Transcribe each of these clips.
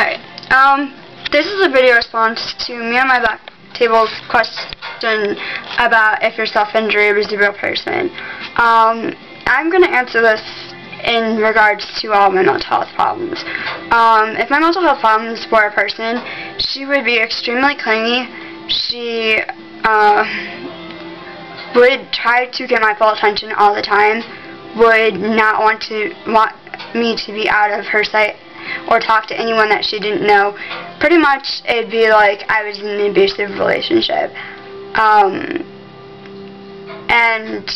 Alright, this is a video response to me and my Blacktable's question about if your self-injury was a real person. I'm going to answer this in regards to all my mental health problems. If my mental health problems were a person, she would be extremely clingy. She would try to get my full attention all the time, would not want me to be out of her sight or talk to anyone that she didn't know. Pretty much it'd be like I was in an abusive relationship. And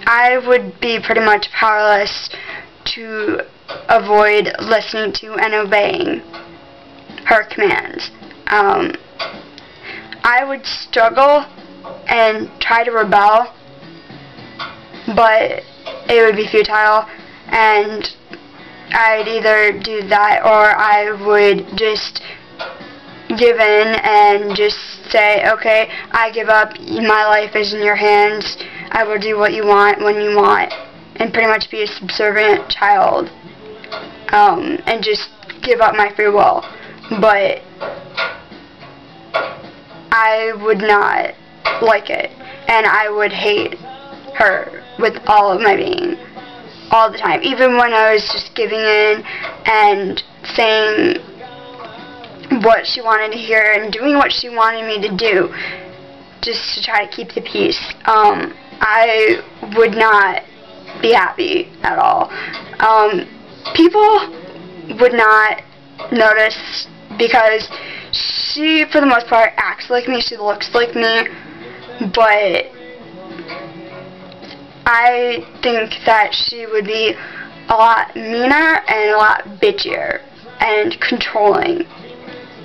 I would be pretty much powerless to avoid listening to and obeying her commands. I would struggle and try to rebel, but it would be futile, and I'd either do that or I would just give in and just say, okay, I give up, my life is in your hands, I will do what you want when you want, and pretty much be a subservient child, and just give up my free will. But I would not like it, and I would hate her with all of my being, all the time, even when I was just giving in and saying what she wanted to hear and doing what she wanted me to do just to try to keep the peace. I would not be happy at all. People would not notice because she, for the most part, acts like me, she looks like me, but I think that she would be a lot meaner and a lot bitchier and controlling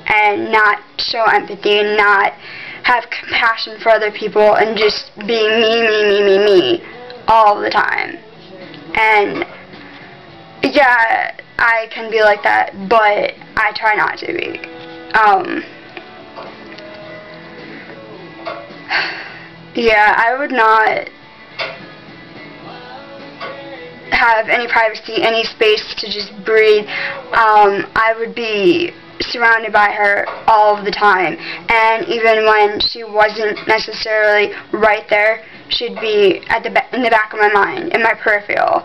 and not show empathy and not have compassion for other people and just being me all the time. And yeah, I can be like that, but I try not to be. Yeah, I would not have any privacy, any space to just breathe. I would be surrounded by her all of the time, and even when she wasn't necessarily right there, she'd be in the back of my mind, in my peripheral,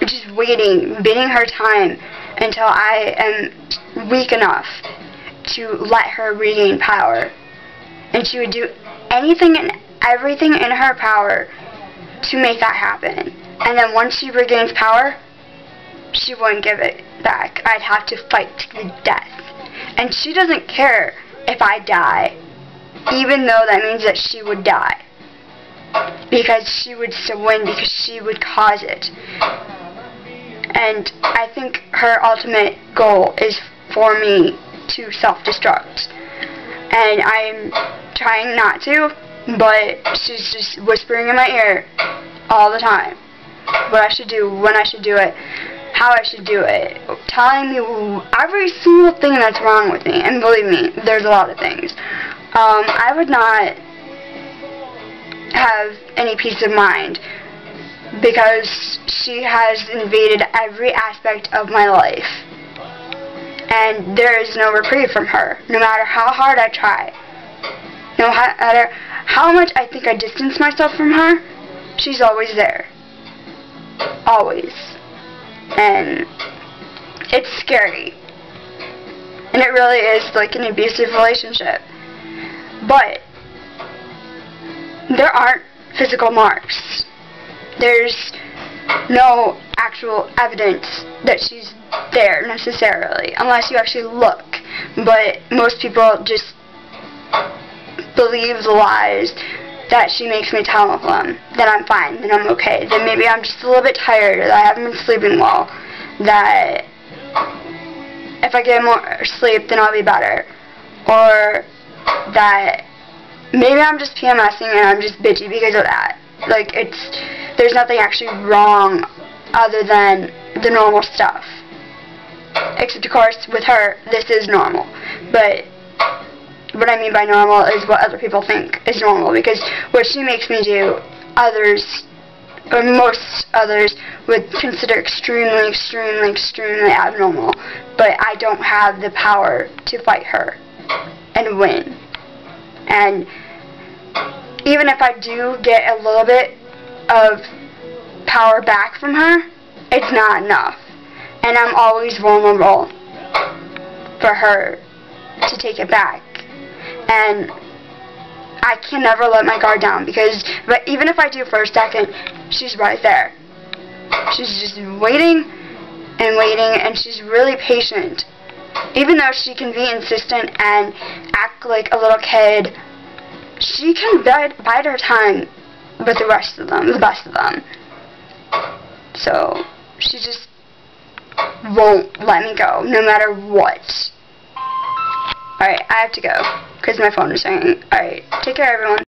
just waiting, bidding her time until I am weak enough to let her regain power. And she would do anything and everything in her power to make that happen. And then once she regains power, she wouldn't give it back. I'd have to fight to the death. And she doesn't care if I die, even though that means that she would die. Because she would still win, because she would cause it. And I think her ultimate goal is for me to self-destruct. And I'm trying not to, but she's just whispering in my ear all the time what I should do, when I should do it, how I should do it, telling me every single thing that's wrong with me. And believe me, there's a lot of things. I would not have any peace of mind because she has invaded every aspect of my life. And there is no reprieve from her, no matter how hard I try. No matter how much I think I distance myself from her, she's always there. Always. And it's scary. And it really is like an abusive relationship. But there aren't physical marks. There's no actual evidence that she's there necessarily, unless you actually look. But most people just believe the lies that she makes me tell them, that I'm fine, that I'm okay, that maybe I'm just a little bit tired, that I haven't been sleeping well, that if I get more sleep then I'll be better, or that maybe I'm just PMSing and I'm just bitchy because of that. Like, there's nothing actually wrong other than the normal stuff. Except, of course, with her, this is normal. But what I mean by normal is what other people think is normal, because what she makes me do, others or most others would consider extremely, extremely, extremely abnormal. But I don't have the power to fight her and win. And even if I do get a little bit of power back from her, it's not enough. And I'm always vulnerable for her to take it back. And I can never let my guard down, because even if I do for a second, she's right there. She's just waiting and waiting, and she's really patient. Even though she can be insistent and act like a little kid, she can bide her time with the rest of them, the best of them. So she just won't let me go, no matter what. Alright, I have to go, because my phone is ringing. Alright, take care everyone.